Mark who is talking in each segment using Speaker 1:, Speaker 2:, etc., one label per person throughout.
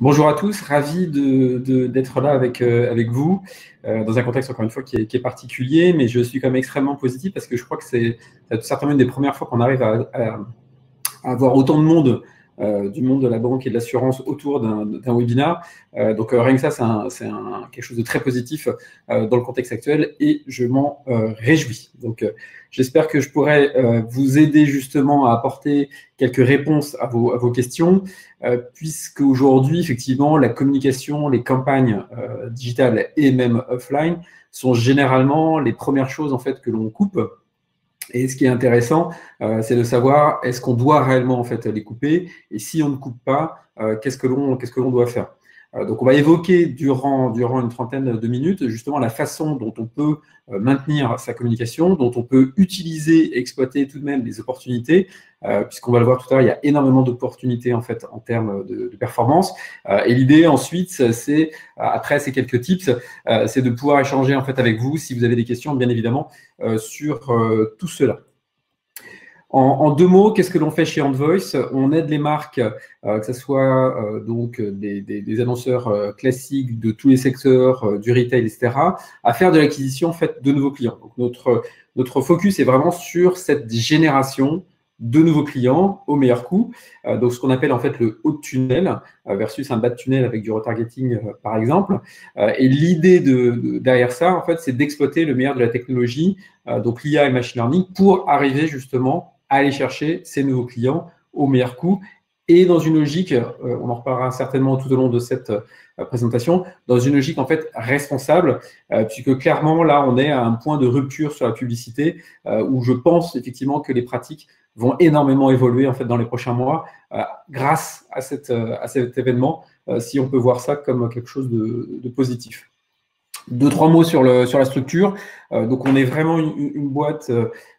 Speaker 1: Bonjour à tous, ravi d'être là avec vous, dans un contexte encore une fois qui est particulier, mais je suis quand même extrêmement positif parce que je crois que c'est certainement une des premières fois qu'on arrive à avoir autant de monde du monde de la banque et de l'assurance autour d'un webinar. Donc rien que ça, c'est quelque chose de très positif dans le contexte actuel et je m'en réjouis. Donc j'espère que je pourrai vous aider justement à apporter quelques réponses à vos questions, puisque aujourd'hui, effectivement, la communication, les campagnes digitales et même offline sont généralement les premières choses en fait que l'on coupe. Et ce qui est intéressant, c'est de savoir est-ce qu'on doit réellement en fait les couper, et si on ne coupe pas, qu'est-ce que l'on doit faire. Donc on va évoquer durant une trentaine de minutes justement la façon dont on peut maintenir sa communication, dont on peut utiliser et exploiter tout de même les opportunités, puisqu'on va le voir tout à l'heure, il y a énormément d'opportunités en fait en termes de performance. Et l'idée ensuite, c'est après ces quelques tips, c'est de pouvoir échanger en fait avec vous si vous avez des questions, bien évidemment, sur tout cela. En deux mots, qu'est-ce que l'on fait chez Handvoice? On aide les marques, que ce soit donc des annonceurs classiques de tous les secteurs, du retail, etc., à faire de l'acquisition en fait, de nouveaux clients. Donc notre focus est vraiment sur cette génération de nouveaux clients au meilleur coût. Donc ce qu'on appelle en fait le haut de tunnel versus un bas de tunnel avec du retargeting par exemple. Et l'idée derrière ça, en fait, c'est d'exploiter le meilleur de la technologie, donc l'IA et le machine learning, pour arriver justement à aller chercher ces nouveaux clients au meilleur coût et dans une logique, on en reparlera certainement tout au long de cette présentation, dans une logique en fait responsable, puisque clairement là on est à un point de rupture sur la publicité où je pense effectivement que les pratiques vont énormément évoluer en fait dans les prochains mois grâce à cet événement, si on peut voir ça comme quelque chose de positif. Deux, trois mots sur la structure. Donc, on est vraiment une boîte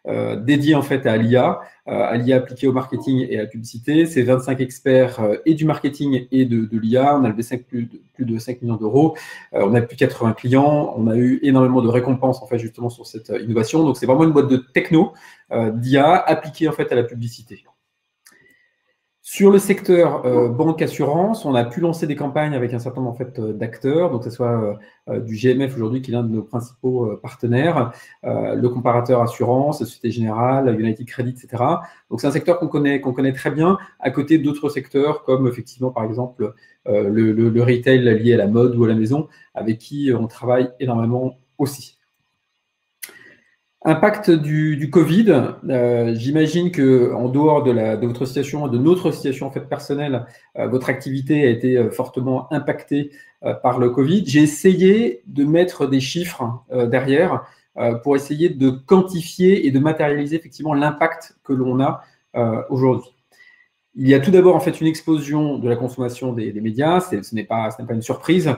Speaker 1: dédiée en fait à l'IA appliquée au marketing et à la publicité. C'est 25 experts et du marketing et de l'IA. On a levé plus de 5 millions d'euros. On a plus de 80 clients. On a eu énormément de récompenses en fait justement sur cette innovation. Donc, c'est vraiment une boîte de techno d'IA appliquée en fait à la publicité. Sur le secteur banque-assurance, on a pu lancer des campagnes avec un certain nombre en fait, d'acteurs, donc que ce soit du GMF aujourd'hui, qui est l'un de nos principaux partenaires, le comparateur assurance, la Société Générale, United Credit, etc. Donc c'est un secteur qu'on connaît très bien, à côté d'autres secteurs comme effectivement par exemple le retail lié à la mode ou à la maison, avec qui on travaille énormément aussi. Impact du Covid, j'imagine qu'en dehors de votre situation, de notre situation en fait, personnelle, votre activité a été fortement impactée par le Covid. J'ai essayé de mettre des chiffres derrière pour essayer de quantifier et de matérialiser effectivement l'impact que l'on a aujourd'hui. Il y a tout d'abord en fait une explosion de la consommation des médias, ce n'est pas une surprise,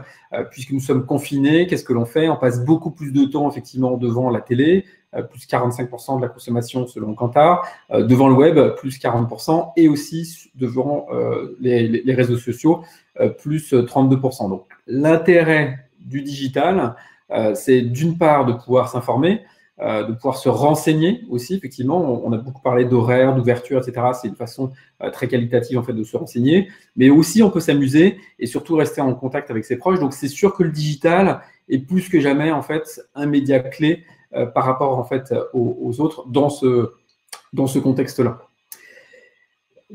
Speaker 1: puisque nous sommes confinés. Qu'est-ce que l'on fait? On passe beaucoup plus de temps effectivement devant la télé, plus 45% de la consommation selon Kantar, devant le web, plus 40%, et aussi devant les réseaux sociaux, plus 32%. Donc l'intérêt du digital, c'est d'une part de pouvoir s'informer, de pouvoir se renseigner aussi, effectivement. On a beaucoup parlé d'horaires, d'ouverture, etc. C'est une façon très qualitative en fait, de se renseigner. Mais aussi, on peut s'amuser et surtout rester en contact avec ses proches. Donc, c'est sûr que le digital est plus que jamais en fait, un média clé par rapport en fait, aux autres dans ce contexte-là.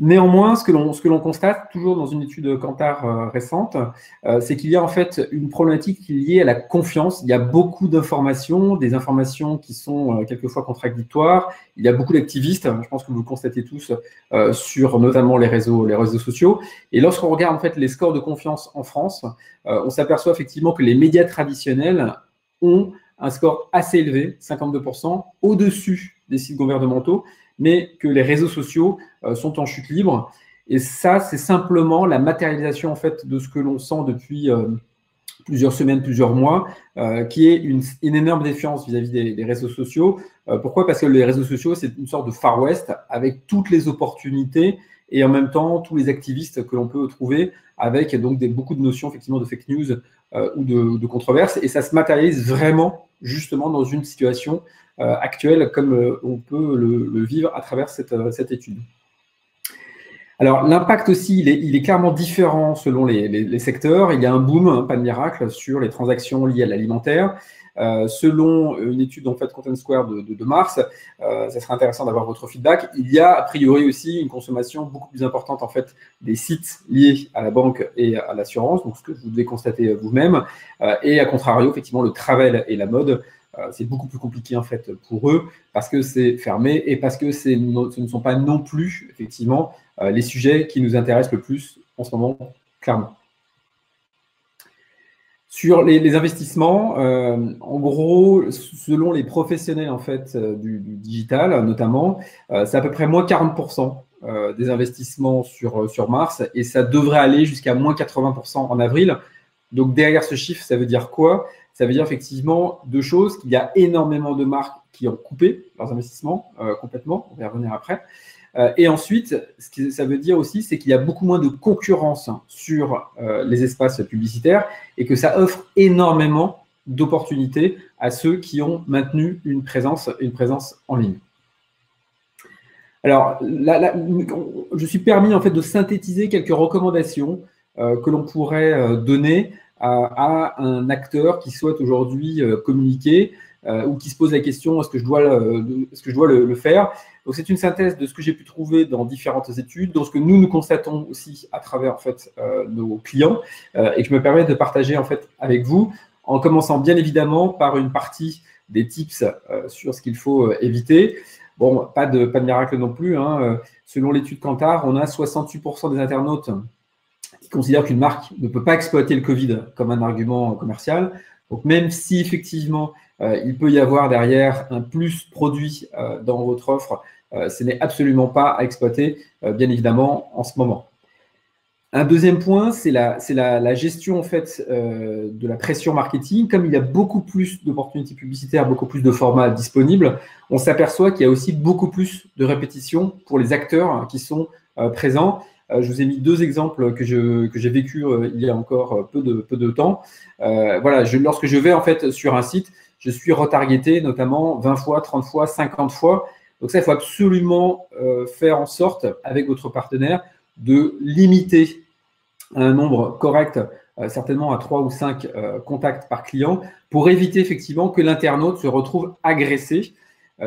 Speaker 1: Néanmoins, ce que l'on constate, toujours dans une étude Kantar récente, c'est qu'il y a en fait une problématique liée à la confiance. Il y a beaucoup d'informations, des informations qui sont quelquefois contradictoires. Il y a beaucoup d'activistes, je pense que vous le constatez tous, sur notamment les réseaux sociaux. Et lorsqu'on regarde en fait les scores de confiance en France, on s'aperçoit effectivement que les médias traditionnels ont un score assez élevé, 52%, au-dessus des sites gouvernementaux, mais que les réseaux sociaux sont en chute libre. Et ça, c'est simplement la matérialisation en fait, de ce que l'on sent depuis plusieurs semaines, plusieurs mois, qui est une énorme défiance vis-à-vis des réseaux sociaux. Pourquoi? Parce que les réseaux sociaux, c'est une sorte de Far West avec toutes les opportunités et en même temps tous les activistes que l'on peut trouver avec donc beaucoup de notions effectivement de fake news ou de controverses. Et ça se matérialise vraiment justement dans une situation actuelle comme on peut le vivre à travers cette étude. Alors, l'impact aussi, il est clairement différent selon les secteurs. Il y a un boom, hein, pas de miracle, sur les transactions liées à l'alimentaire. Selon une étude en fait Content Square de mars, ça serait intéressant d'avoir votre feedback. Il y a a priori aussi une consommation beaucoup plus importante en fait des sites liés à la banque et à l'assurance, donc ce que vous devez constater vous-même. Et à contrario, effectivement, le travel et la mode, c'est beaucoup plus compliqué en fait pour eux parce que c'est fermé et parce que ce ne sont pas non plus effectivement les sujets qui nous intéressent le plus en ce moment, clairement. Sur les investissements, en gros, selon les professionnels en fait, du digital notamment, c'est à peu près moins 40% des investissements sur mars et ça devrait aller jusqu'à moins 80% en avril. Donc derrière ce chiffre, ça veut dire quoi? Ça veut dire effectivement deux choses, qu'il y a énormément de marques qui ont coupé leurs investissements complètement, on va y revenir après. Et ensuite, ce que ça veut dire aussi, c'est qu'il y a beaucoup moins de concurrence sur les espaces publicitaires et que ça offre énormément d'opportunités à ceux qui ont maintenu une présence en ligne. Alors, je suis permis en fait de synthétiser quelques recommandations que l'on pourrait donner à un acteur qui souhaite aujourd'hui communiquer ou qui se pose la question est-ce que je dois le faire. Donc c'est une synthèse de ce que j'ai pu trouver dans différentes études, dans ce que nous constatons aussi à travers en fait nos clients et que je me permets de partager en fait avec vous, en commençant bien évidemment par une partie des tips sur ce qu'il faut éviter. Bon, pas de miracle non plus, hein. Selon l'étude Kantar, on a 68% des internautes qui considèrent qu'une marque ne peut pas exploiter le Covid comme un argument commercial. Donc même si effectivement il peut y avoir derrière un plus produit dans votre offre, ce n'est absolument pas à exploiter, bien évidemment, en ce moment. Un deuxième point, c'est la gestion en fait, de la pression marketing. Comme il y a beaucoup plus d'opportunités publicitaires, beaucoup plus de formats disponibles, on s'aperçoit qu'il y a aussi beaucoup plus de répétitions pour les acteurs qui sont présents. Je vous ai mis deux exemples que j'ai vécu il y a encore peu de temps. Voilà, lorsque je vais en fait sur un site, je suis retargeté notamment 20 fois, 30 fois, 50 fois. Donc ça, il faut absolument faire en sorte, avec votre partenaire, de limiter un nombre correct, certainement à 3 ou 5 contacts par client, pour éviter effectivement que l'internaute se retrouve agressé.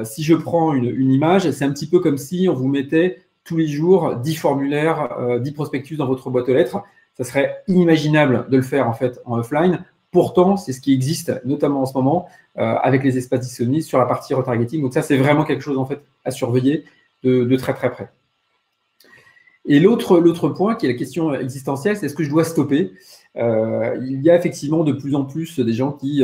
Speaker 1: Si je prends une image, c'est un petit peu comme si on vous mettait tous les jours 10 formulaires, 10 prospectus dans votre boîte aux lettres. Ça serait inimaginable de le faire en fait en offline. Pourtant, c'est ce qui existe, notamment en ce moment, avec les espaces disponibles sur la partie retargeting. Donc ça, c'est vraiment quelque chose en fait à surveiller de très très près. Et l'autre point, qui est la question existentielle, c'est est-ce que je dois stopper? Il y a effectivement de plus en plus des gens qui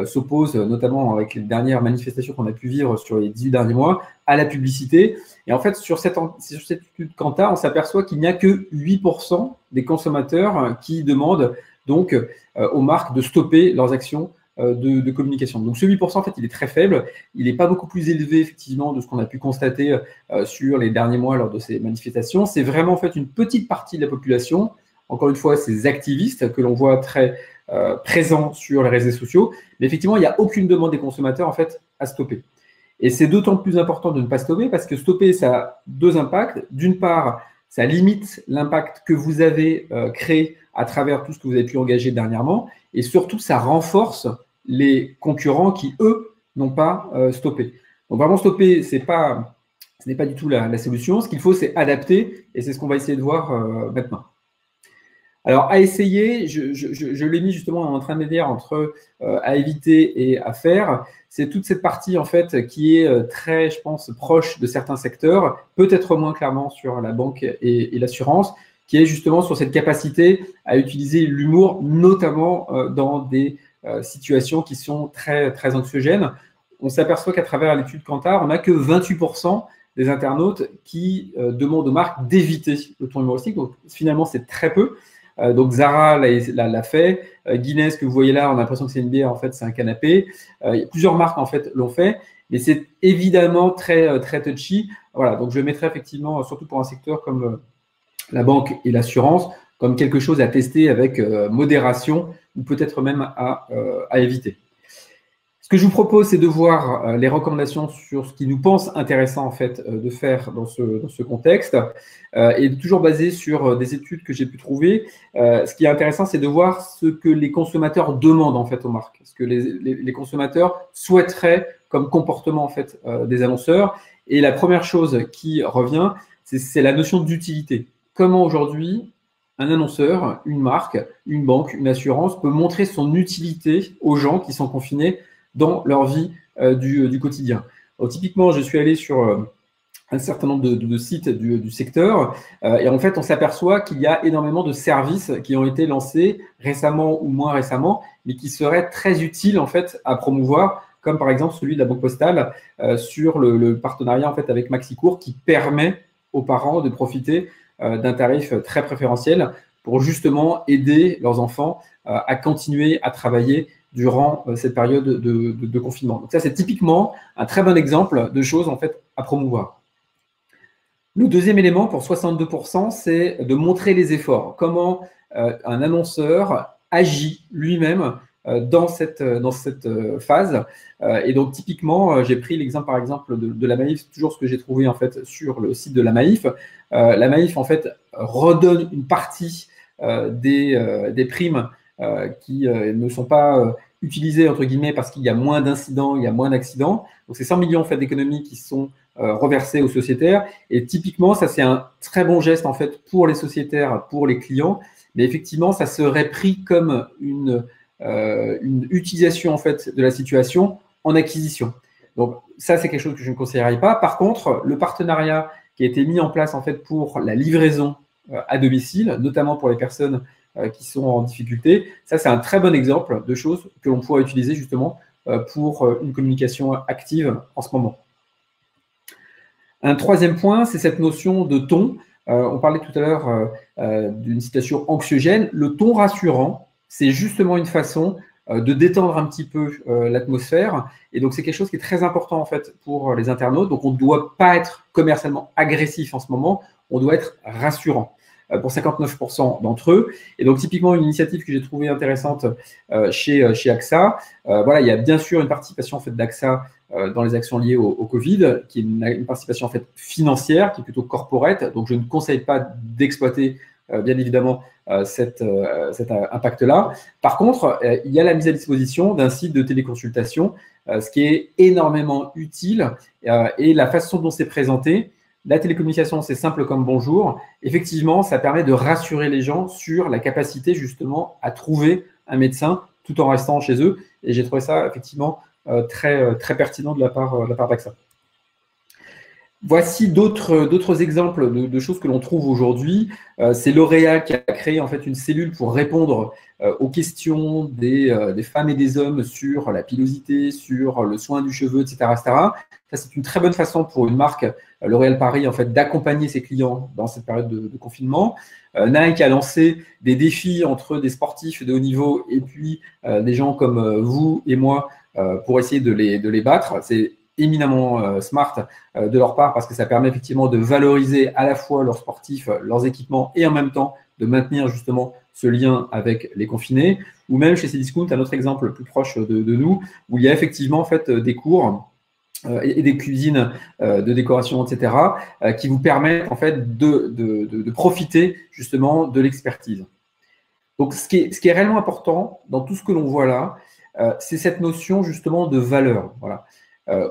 Speaker 1: s'opposent, notamment avec les dernières manifestations qu'on a pu vivre sur les 18 derniers mois, à la publicité. Et en fait, sur cette étude Kantar, on s'aperçoit qu'il n'y a que 8% des consommateurs qui demandent donc aux marques de stopper leurs actions de communication. Donc ce 8%, en fait, il est très faible. Il n'est pas beaucoup plus élevé, effectivement, de ce qu'on a pu constater sur les derniers mois lors de ces manifestations. C'est vraiment, en fait, une petite partie de la population, encore une fois, ces activistes que l'on voit très présents sur les réseaux sociaux. Mais effectivement, il n'y a aucune demande des consommateurs, en fait, à stopper. Et c'est d'autant plus important de ne pas stopper parce que stopper, ça a deux impacts. D'une part, ça limite l'impact que vous avez créé à travers tout ce que vous avez pu engager dernièrement. Et surtout, ça renforce les concurrents qui, eux, n'ont pas stoppé. Donc vraiment, stopper, ce n'est pas du tout la solution. Ce qu'il faut, c'est adapter. Et c'est ce qu'on va essayer de voir maintenant. Alors, à essayer, je l'ai mis justement en intermédiaire entre à éviter et à faire. C'est toute cette partie, en fait, qui est très, je pense, proche de certains secteurs, peut-être moins clairement sur la banque et l'assurance, qui est justement sur cette capacité à utiliser l'humour, notamment dans des situations qui sont très, très anxiogènes. On s'aperçoit qu'à travers l'étude Kantar, on n'a que 28% des internautes qui demandent aux marques d'éviter le ton humoristique. Donc, finalement, c'est très peu. Donc Zara l'a fait, Guinness que vous voyez là, on a l'impression que c'est une bière, en fait c'est un canapé. Plusieurs marques en fait l'ont fait, mais c'est évidemment très, très touchy. Voilà, donc je le mettrai effectivement, surtout pour un secteur comme la banque et l'assurance, comme quelque chose à tester avec modération ou peut-être même à éviter. que je vous propose, c'est de voir les recommandations sur ce qui nous pense intéressant en fait de faire dans ce contexte et toujours basé sur des études que j'ai pu trouver. Ce qui est intéressant, c'est de voir ce que les consommateurs demandent en fait aux marques, ce que les consommateurs souhaiteraient comme comportement en fait des annonceurs. Et la première chose qui revient, c'est la notion d'utilité. Comment aujourd'hui un annonceur, une marque, une banque, une assurance peut montrer son utilité aux gens qui sont confinés dans leur vie du quotidien. Alors, typiquement, je suis allé sur un certain nombre de sites du secteur et en fait, on s'aperçoit qu'il y a énormément de services qui ont été lancés récemment ou moins récemment, mais qui seraient très utiles en fait à promouvoir, comme par exemple celui de la Banque Postale sur le partenariat en fait avec Maxicourt qui permet aux parents de profiter d'un tarif très préférentiel pour justement aider leurs enfants à continuer à travailler durant cette période de confinement. Donc ça, c'est typiquement un très bon exemple de choses en fait à promouvoir. Le deuxième élément pour 62%, c'est de montrer les efforts. Comment un annonceur agit lui-même dans cette phase. Et donc, typiquement, j'ai pris l'exemple, par exemple, de la Maïf, toujours ce que j'ai trouvé en fait sur le site de la Maïf. La Maïf, en fait, redonne une partie des primes qui ne sont pas utilisées, entre guillemets, parce qu'il y a moins d'incidents, il y a moins d'accidents. Donc, c'est 100 millions en fait, d'économies qui sont reversés aux sociétaires. Et typiquement, ça, c'est un très bon geste en fait pour les sociétaires, pour les clients. Mais effectivement, ça serait pris comme une utilisation en fait de la situation en acquisition. Donc ça, c'est quelque chose que je ne conseillerais pas. Par contre, le partenariat qui a été mis en place en fait pour la livraison à domicile, notamment pour les personnes qui sont en difficulté, ça, c'est un très bon exemple de choses que l'on pourrait utiliser justement pour une communication active en ce moment. Un troisième point, c'est cette notion de ton. On parlait tout à l'heure d'une situation anxiogène. Le ton rassurant, c'est justement une façon de détendre un petit peu l'atmosphère. Et donc, c'est quelque chose qui est très important en fait pour les internautes. Donc, on ne doit pas être commercialement agressif en ce moment. On doit être rassurant pour 59% d'entre eux. Et donc, typiquement, une initiative que j'ai trouvée intéressante chez AXA. Voilà, il y a bien sûr une participation en fait d'AXA dans les actions liées au Covid, qui est une participation en fait financière, qui est plutôt corporate. Donc, je ne conseille pas d'exploiter bien évidemment cet impact-là. Par contre, il y a la mise à disposition d'un site de téléconsultation, ce qui est énormément utile et la façon dont c'est présenté. La télécommunication, c'est simple comme bonjour. Effectivement, ça permet de rassurer les gens sur la capacité justement à trouver un médecin tout en restant chez eux. Et j'ai trouvé ça effectivement très pertinent de la part d'AXA. Voici d'autres exemples de choses que l'on trouve aujourd'hui. C'est L'Oréal qui a créé en fait une cellule pour répondre aux questions des femmes et des hommes sur la pilosité, sur le soin du cheveu, etc. Ça, c'est une très bonne façon pour une marque, L'Oréal Paris, en fait, d'accompagner ses clients dans cette période de confinement. Nike a lancé des défis entre des sportifs de haut niveau et puis des gens comme vous et moi pour essayer de les battre. C'est éminemment smart de leur part parce que ça permet effectivement de valoriser à la fois leurs sportifs, leurs équipements et en même temps de maintenir justement ce lien avec les confinés. Ou même chez Cdiscount, un autre exemple plus proche de nous, où il y a effectivement en fait des cours et des cuisines de décoration, etc., qui vous permettent en fait de profiter justement de l'expertise. Donc, ce qui est réellement important dans tout ce que l'on voit là, c'est cette notion justement de valeur. Voilà.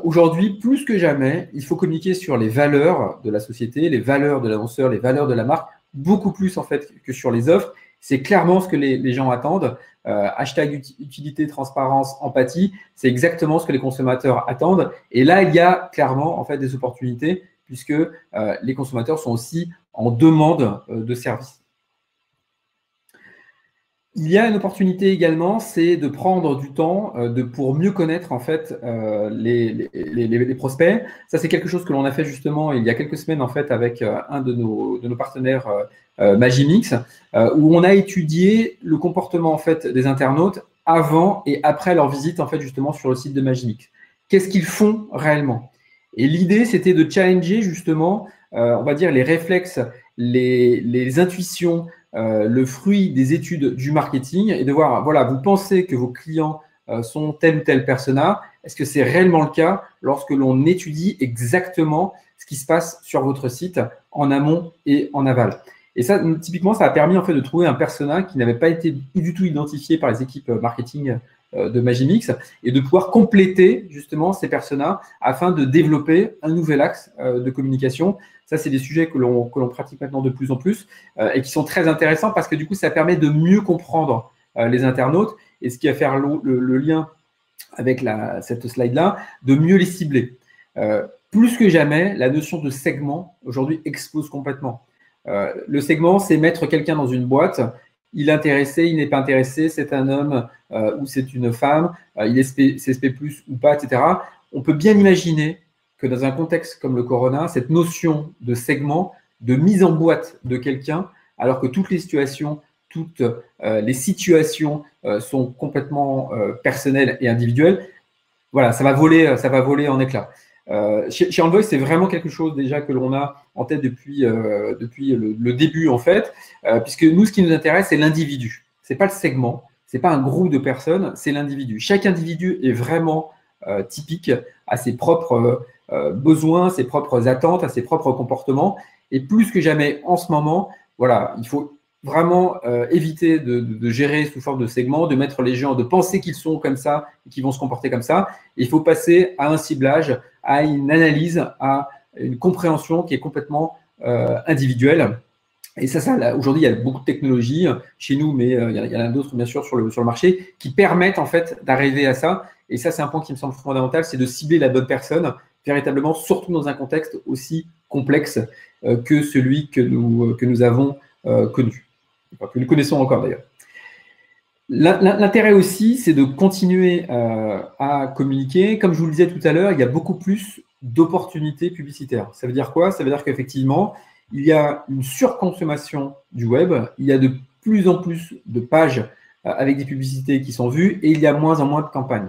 Speaker 1: Aujourd'hui, plus que jamais, il faut communiquer sur les valeurs de la société, les valeurs de l'annonceur, les valeurs de la marque, beaucoup plus en fait que sur les offres. C'est clairement ce que les gens attendent. Hashtag utilité, transparence, empathie, c'est exactement ce que les consommateurs attendent. Et là, il y a clairement en fait des opportunités puisque les consommateurs sont aussi en demande de services. Il y a une opportunité également, c'est de prendre du temps pour mieux connaître en fait les prospects. Ça, c'est quelque chose que l'on a fait justement il y a quelques semaines en fait avec un de nos partenaires Magimix, où on a étudié le comportement en fait des internautes avant et après leur visite en fait justement sur le site de Magimix. Qu'est-ce qu'ils font réellement? Et l'idée, c'était de challenger justement, on va dire les réflexes, les intuitions, le fruit des études du marketing et de voir, voilà, vous pensez que vos clients sont tel ou tel persona, est-ce que c'est réellement le cas lorsque l'on étudie exactement ce qui se passe sur votre site en amont et en aval? Et ça, typiquement, ça a permis en fait de trouver un persona qui n'avait pas été du tout identifié par les équipes marketing de Magimix et de pouvoir compléter justement ces personas afin de développer un nouvel axe de communication. Ça, c'est des sujets que l'on pratique maintenant de plus en plus et qui sont très intéressants parce que du coup, ça permet de mieux comprendre les internautes et ce qui va faire le lien avec cette slide-là, de mieux les cibler. Plus que jamais, la notion de segment aujourd'hui explose complètement. Le segment, c'est mettre quelqu'un dans une boîte. Il est intéressé, il n'est pas intéressé, c'est un homme ou c'est une femme, il est CSP+, ou pas, etc. On peut bien imaginer que dans un contexte comme le Corona, cette notion de segment, de mise en boîte de quelqu'un, alors que toutes les situations sont complètement personnelles et individuelles, voilà, ça va voler en éclats. Chez Envoy, c'est vraiment quelque chose déjà que l'on a en tête depuis le début, en fait, puisque nous, ce qui nous intéresse, c'est l'individu. Ce n'est pas le segment, ce n'est pas un groupe de personnes, c'est l'individu. Chaque individu est vraiment typique à ses propres besoins, ses propres attentes, à ses propres comportements. Et plus que jamais, en ce moment, voilà, il faut vraiment éviter de gérer sous forme de segment, de mettre les gens, de penser qu'ils sont comme ça et qu'ils vont se comporter comme ça. Et il faut passer à un ciblage, à une analyse, à une compréhension qui est complètement individuelle. Et ça aujourd'hui, il y a beaucoup de technologies chez nous, mais il y en a d'autres, bien sûr, sur le marché, qui permettent en fait d'arriver à ça. Et ça, c'est un point qui me semble fondamental, c'est de cibler la bonne personne, véritablement, surtout dans un contexte aussi complexe que celui que nous avons connu. Que nous connaissons encore d'ailleurs. L'intérêt aussi, c'est de continuer à communiquer. Comme je vous le disais tout à l'heure, il y a beaucoup plus d'opportunités publicitaires. Ça veut dire quoi? Ça veut dire qu'effectivement, il y a une surconsommation du web, il y a de plus en plus de pages avec des publicités qui sont vues et il y a moins en moins de campagnes.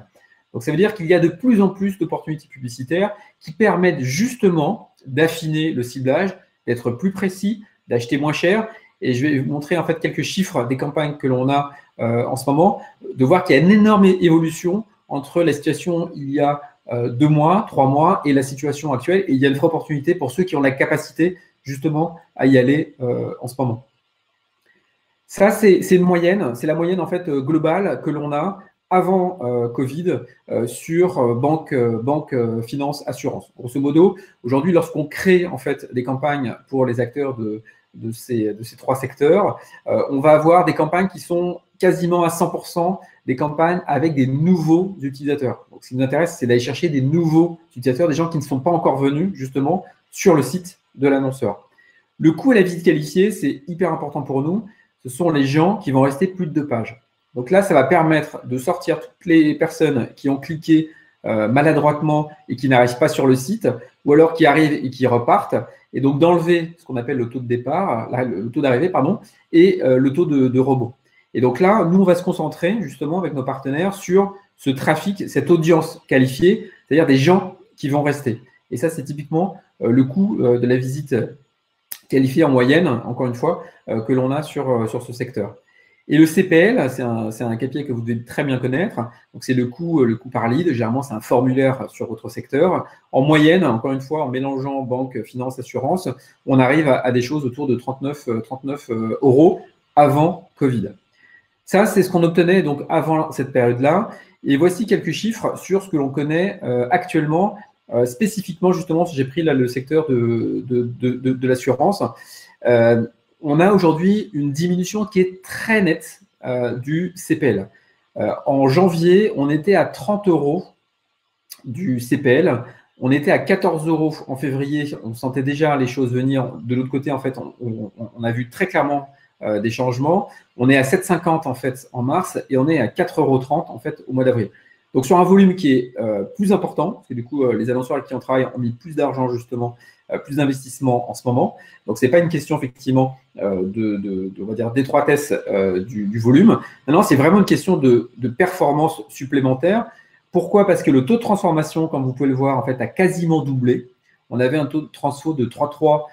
Speaker 1: Donc, ça veut dire qu'il y a de plus en plus d'opportunités publicitaires qui permettent justement d'affiner le ciblage, d'être plus précis, d'acheter moins cher. Et je vais vous montrer en fait quelques chiffres des campagnes que l'on a en ce moment, de voir qu'il y a une énorme évolution entre la situation il y a 2 mois, 3 mois et la situation actuelle. Et il y a une vraie opportunité pour ceux qui ont la capacité justement à y aller en ce moment. Ça, c'est une moyenne, c'est la moyenne en fait globale que l'on a avant Covid sur banque, finance, assurance. Grosso modo, aujourd'hui, lorsqu'on crée en fait des campagnes pour les acteurs de ces 3 secteurs, on va avoir des campagnes qui sont quasiment à 100% des campagnes avec des nouveaux utilisateurs. Donc, ce qui nous intéresse, c'est d'aller chercher des nouveaux utilisateurs, des gens qui ne sont pas encore venus justement sur le site de l'annonceur. Le coût à la visite qualifiée, c'est hyper important pour nous. Ce sont les gens qui vont rester plus de 2 pages. Donc là, ça va permettre de sortir toutes les personnes qui ont cliqué maladroitement et qui n'arrivent pas sur le site, ou alors qui arrivent et qui repartent, et donc d'enlever ce qu'on appelle le taux de départ, le taux d'arrivée, pardon, et le taux de rebond. Et donc là, nous, on va se concentrer justement avec nos partenaires sur ce trafic, cette audience qualifiée, c'est-à-dire des gens qui vont rester. Et ça, c'est typiquement le coût de la visite qualifiée en moyenne, encore une fois, que l'on a sur ce secteur. Et le CPL, c'est un KPI que vous devez très bien connaître. Donc, c'est le coût par lead. Généralement, c'est un formulaire sur votre secteur. En moyenne, encore une fois, en mélangeant banque, finance, assurance, on arrive à des choses autour de 39 € avant Covid. Ça, c'est ce qu'on obtenait donc avant cette période-là. Et voici quelques chiffres sur ce que l'on connaît actuellement, spécifiquement, justement, si j'ai pris là le secteur de l'assurance. On a aujourd'hui une diminution qui est très nette du CPL. En janvier, on était à 30 € du CPL. On était à 14 € en février. On sentait déjà les choses venir. De l'autre côté, en fait, on a vu très clairement des changements. On est à 7,50 € en fait en mars et on est à 4,30 € en fait au mois d'avril. Donc sur un volume qui est plus important, parce que du coup les annonceurs avec qui on travaille ont mis plus d'argent justement, plus d'investissement en ce moment. Donc c'est pas une question effectivement on va dire d'étroitesse du volume. Maintenant c'est vraiment une question de performance supplémentaire. Pourquoi? Parce que le taux de transformation, comme vous pouvez le voir, en fait a quasiment doublé. On avait un taux de transfo de 3,3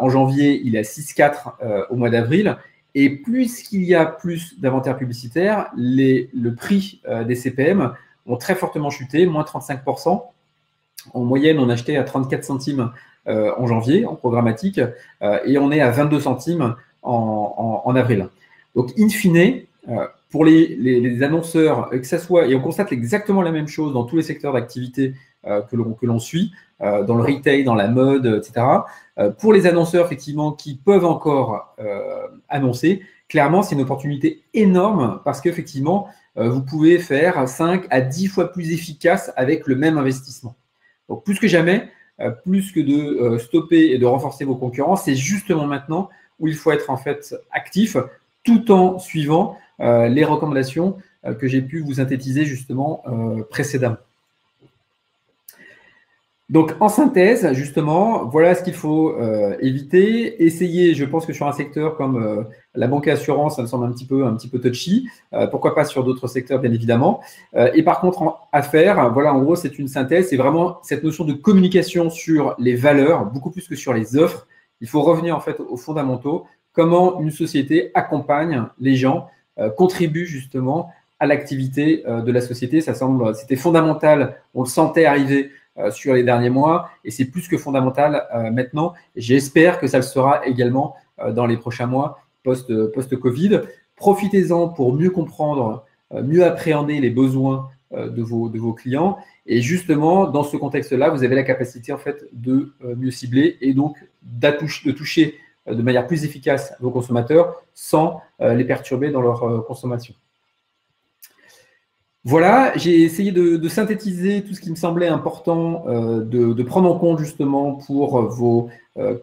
Speaker 1: en janvier, il est à 6,4 au mois d'avril. Et puisqu'il y a plus d'inventaire publicitaire, le prix des CPM ont très fortement chuté, moins 35%. En moyenne, on achetait à 34 centimes en janvier, en programmatique, et on est à 22 centimes en avril. Donc, in fine, pour les annonceurs, que ça soit, et on constate exactement la même chose dans tous les secteurs d'activité que l'on suit, dans le retail, dans la mode, etc. Pour les annonceurs, effectivement, qui peuvent encore annoncer, clairement, c'est une opportunité énorme parce qu'effectivement, vous pouvez faire 5 à 10 fois plus efficace avec le même investissement. Donc, plus que jamais, plus que de stopper et de renforcer vos concurrents, c'est justement maintenant où il faut être en fait actif tout en suivant les recommandations que j'ai pu vous synthétiser justement précédemment. Donc, en synthèse, justement, voilà ce qu'il faut éviter. Essayer, je pense que sur un secteur comme la banque et assurance, ça me semble un petit peu touchy. Pourquoi pas sur d'autres secteurs, bien évidemment. Et par contre, à faire, voilà, en gros, c'est une synthèse. C'est vraiment cette notion de communication sur les valeurs, beaucoup plus que sur les offres. Il faut revenir en fait aux fondamentaux. Comment une société accompagne les gens, contribue justement à l'activité de la société. Ça semble, c'était fondamental. On le sentait arriver sur les derniers mois et c'est plus que fondamental maintenant. J'espère que ça le sera également dans les prochains mois post-Covid. Profitez-en pour mieux comprendre, mieux appréhender les besoins de vos clients. Et justement, dans ce contexte-là, vous avez la capacité en fait de mieux cibler et donc de toucher de manière plus efficace vos consommateurs sans les perturber dans leur consommation. Voilà, j'ai essayé de synthétiser tout ce qui me semblait important de prendre en compte justement pour vos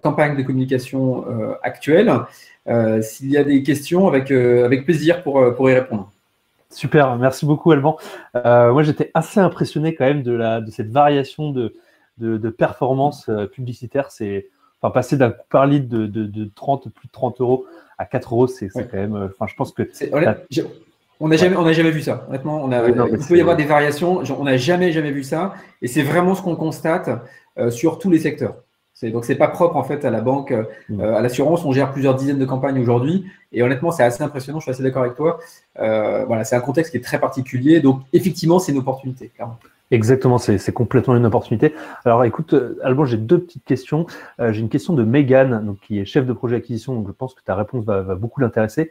Speaker 1: campagnes de communication actuelles. S'il y a des questions, avec plaisir pour y répondre.
Speaker 2: Super, merci beaucoup Alban. Moi, j'étais assez impressionné quand même de cette variation de performance publicitaire. Enfin, passer d'un coût par litre de plus de 30 € à 4 €, c'est quand même. Enfin, je pense que.
Speaker 1: On n'a jamais vu ça. Honnêtement, il peut y avoir des variations. On n'a jamais vu ça. Et c'est vraiment ce qu'on constate sur tous les secteurs. Donc, c'est pas propre en fait à la banque, à l'assurance. On gère plusieurs dizaines de campagnes aujourd'hui. Et honnêtement, c'est assez impressionnant. Je suis assez d'accord avec toi. Voilà, c'est un contexte qui est très particulier. Donc, effectivement, c'est une opportunité, clairement.
Speaker 2: Exactement, c'est complètement une opportunité. Alors, écoute, Alban, j'ai deux petites questions. J'ai une question de Mégane, donc qui est chef de projet acquisition. Donc, je pense que ta réponse va beaucoup l'intéresser.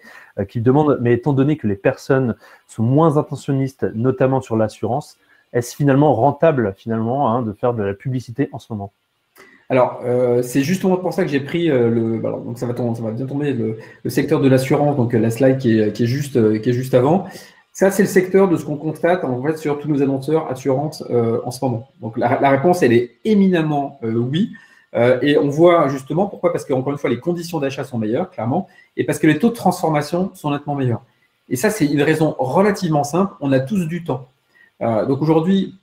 Speaker 2: Qui demande, mais étant donné que les personnes sont moins intentionnistes, notamment sur l'assurance, est-ce finalement rentable de faire de la publicité en ce moment?
Speaker 1: Alors, c'est justement pour ça que j'ai pris donc ça va bien tomber le secteur de l'assurance, donc la slide qui est juste avant. Ça, c'est le secteur de ce qu'on constate en fait sur tous nos annonceurs assurances en ce moment. Donc, la réponse, elle est éminemment oui. Et on voit justement pourquoi, parce qu'encore une fois, les conditions d'achat sont meilleures, clairement, et parce que les taux de transformation sont nettement meilleurs. Et ça, c'est une raison relativement simple. On a tous du temps. Donc, aujourd'hui,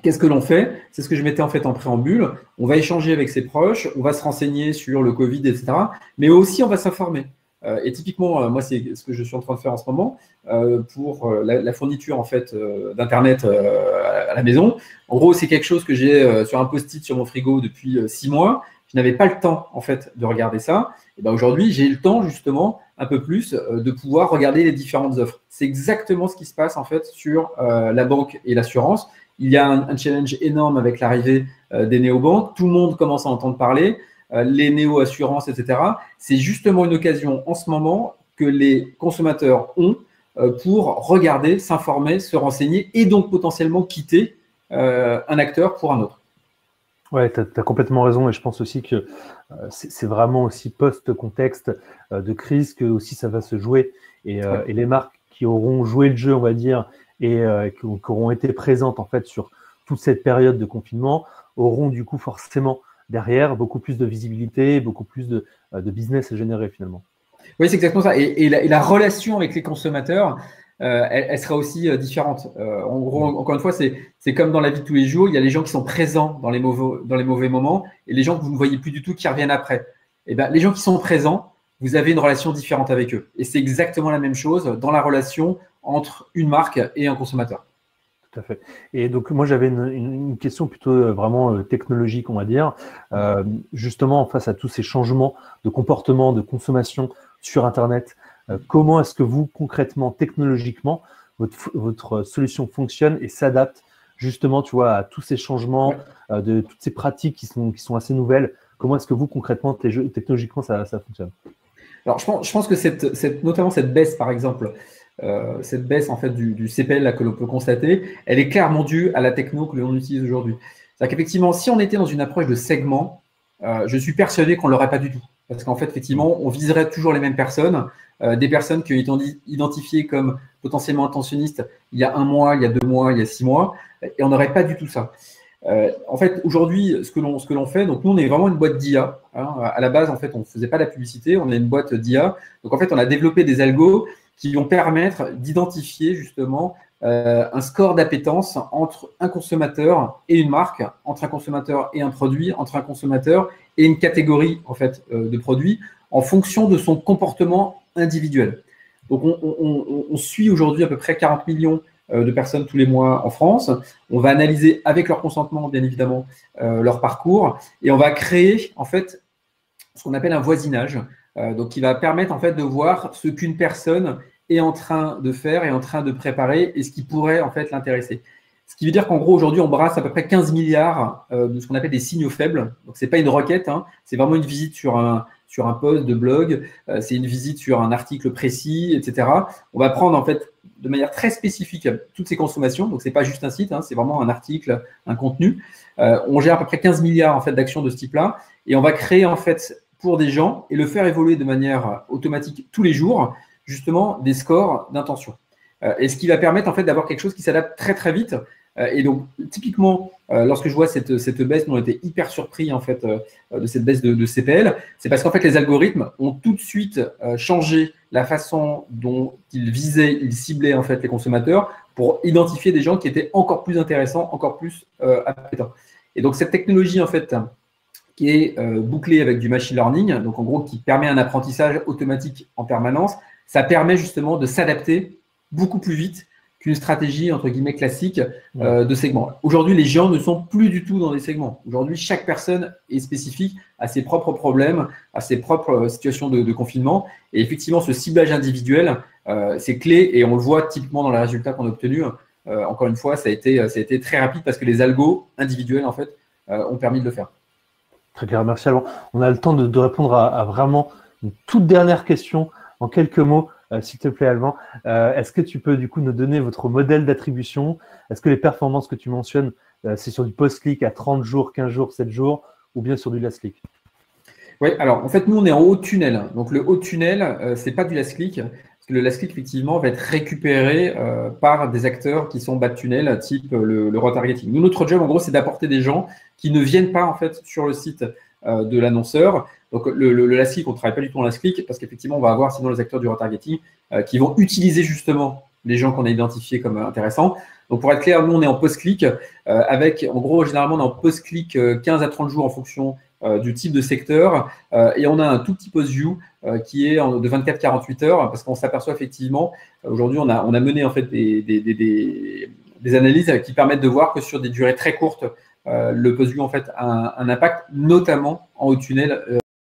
Speaker 1: qu'est-ce que l'on fait? C'est ce que je mettais en fait en préambule. On va échanger avec ses proches, on va se renseigner sur le Covid, etc. Mais aussi, on va s'informer. Et typiquement, moi, c'est ce que je suis en train de faire en ce moment pour la fourniture en fait d'internet à la maison. En gros, c'est quelque chose que j'ai sur un post-it sur mon frigo depuis 6 mois. Je n'avais pas le temps en fait de regarder ça. Et ben aujourd'hui, j'ai le temps justement un peu plus de pouvoir regarder les différentes offres. C'est exactement ce qui se passe en fait sur la banque et l'assurance. Il y a un challenge énorme avec l'arrivée des néobanques. Tout le monde commence à entendre parler. Les néo-assurances, etc. C'est justement une occasion en ce moment que les consommateurs ont pour regarder, s'informer, se renseigner et donc potentiellement quitter un acteur pour un autre.
Speaker 2: Ouais, tu as complètement raison et je pense aussi que c'est vraiment aussi post-contexte de crise que aussi ça va se jouer et les marques qui auront joué le jeu, on va dire, et qui auront été présentes en fait sur toute cette période de confinement auront du coup forcément derrière beaucoup plus de visibilité, beaucoup plus de business à générer finalement.
Speaker 1: Oui, c'est exactement ça. Et la relation avec les consommateurs, elle sera aussi différente. En gros, encore une fois, c'est comme dans la vie de tous les jours, il y a les gens qui sont présents dans les mauvais moments et les gens que vous ne voyez plus du tout qui reviennent après. Et ben, les gens qui sont présents, vous avez une relation différente avec eux. Et c'est exactement la même chose dans la relation entre une marque et un consommateur.
Speaker 2: Tout à fait. Et donc, moi, j'avais une question plutôt vraiment technologique, on va dire. Justement, face à tous ces changements de comportement, de consommation sur Internet, comment est-ce que vous, concrètement, technologiquement, votre solution fonctionne et s'adapte justement, tu vois, à tous ces changements, de toutes ces pratiques qui sont assez nouvelles. Comment est-ce que vous, concrètement, technologiquement, ça fonctionne?
Speaker 1: Alors, je pense que notamment cette baisse, par exemple, cette baisse en fait du CPL là, que l'on peut constater, elle est clairement due à la techno que l'on utilise aujourd'hui. C'est-à-dire qu'effectivement, si on était dans une approche de segment, je suis persuadé qu'on ne l'aurait pas du tout. Parce qu'en fait, effectivement, on viserait toujours les mêmes personnes, des personnes qui ont été identifiées comme potentiellement intentionnistes il y a 1 mois, il y a 2 mois, il y a 6 mois, et on n'aurait pas du tout ça. En fait, aujourd'hui, ce que l'on fait, donc nous, on est vraiment une boîte d'IA. Hein. À la base, en fait, on ne faisait pas la publicité, on est une boîte d'IA. Donc, en fait, on a développé des algos qui vont permettre d'identifier justement un score d'appétence entre un consommateur et une marque, entre un consommateur et un produit, entre un consommateur et une catégorie en fait de produits, en fonction de son comportement individuel. Donc, on suit aujourd'hui à peu près 40 millions de personnes tous les mois en France. On va analyser avec leur consentement, bien évidemment, leur parcours, et on va créer en fait ce qu'on appelle un voisinage, donc qui va permettre en fait de voir ce qu'une personne est en train de faire, est en train de préparer, et ce qui pourrait en fait l'intéresser. Ce qui veut dire qu'en gros, aujourd'hui, on brasse à peu près 15 milliards de ce qu'on appelle des signaux faibles. Donc, ce n'est pas une requête, hein, c'est vraiment une visite sur un post de blog, c'est une visite sur un article précis, etc. On va prendre en fait de manière très spécifique toutes ces consommations. Donc, ce n'est pas juste un site, hein, c'est vraiment un article, un contenu. On gère à peu près 15 milliards en fait, d'actions de ce type-là, et on va créer en fait pour des gens et le faire évoluer de manière automatique tous les jours, justement des scores d'intention. Et ce qui va permettre en fait d'avoir quelque chose qui s'adapte très très vite. Et donc typiquement, lorsque je vois cette baisse, nous on était hyper surpris en fait de cette baisse de CPL. C'est parce qu'en fait les algorithmes ont tout de suite changé la façon dont ils ciblaient en fait les consommateurs pour identifier des gens qui étaient encore plus intéressants, encore plus appétants. Et donc cette technologie en fait qui est bouclée avec du machine learning, donc en gros qui permet un apprentissage automatique en permanence, ça permet justement de s'adapter beaucoup plus vite qu'une stratégie entre guillemets classique de segment. Aujourd'hui, les gens ne sont plus du tout dans des segments. Aujourd'hui, chaque personne est spécifique à ses propres problèmes, à ses propres situations de confinement. Et effectivement, ce ciblage individuel, c'est clé et on le voit typiquement dans les résultats qu'on a obtenus. Encore une fois, ça a été très rapide parce que les algos individuels en fait ont permis de le faire.
Speaker 2: Très clair, merci Alban. On a le temps de répondre à vraiment une toute dernière question en quelques mots. S'il te plaît, Alban, est-ce que tu peux du coup nous donner votre modèle d'attribution? Est-ce que les performances que tu mentionnes, c'est sur du post-click à 30 jours, 15 jours, 7 jours ou bien sur du last click?
Speaker 1: Oui, alors en fait, nous, on est en haut de tunnel. Donc, le haut de tunnel, ce n'est pas du last click. Parce que le last click, effectivement, va être récupéré par des acteurs qui sont bas de tunnel, type le retargeting. Nous, notre job, en gros, c'est d'apporter des gens qui ne viennent pas en fait sur le site de l'annonceur. Donc, le last click, on ne travaille pas du tout en last click parce qu'effectivement, on va avoir sinon les acteurs du retargeting qui vont utiliser justement les gens qu'on a identifiés comme intéressants. Donc, pour être clair, nous, on est en post-click avec, en gros, généralement, on est en post-click 15 à 30 jours en fonction du type de secteur et on a un tout petit post-view qui est de 24-48 heures parce qu'on s'aperçoit effectivement, aujourd'hui, on a mené en fait des analyses qui permettent de voir que sur des durées très courtes, le post-view en fait a un impact, notamment en haut de tunnel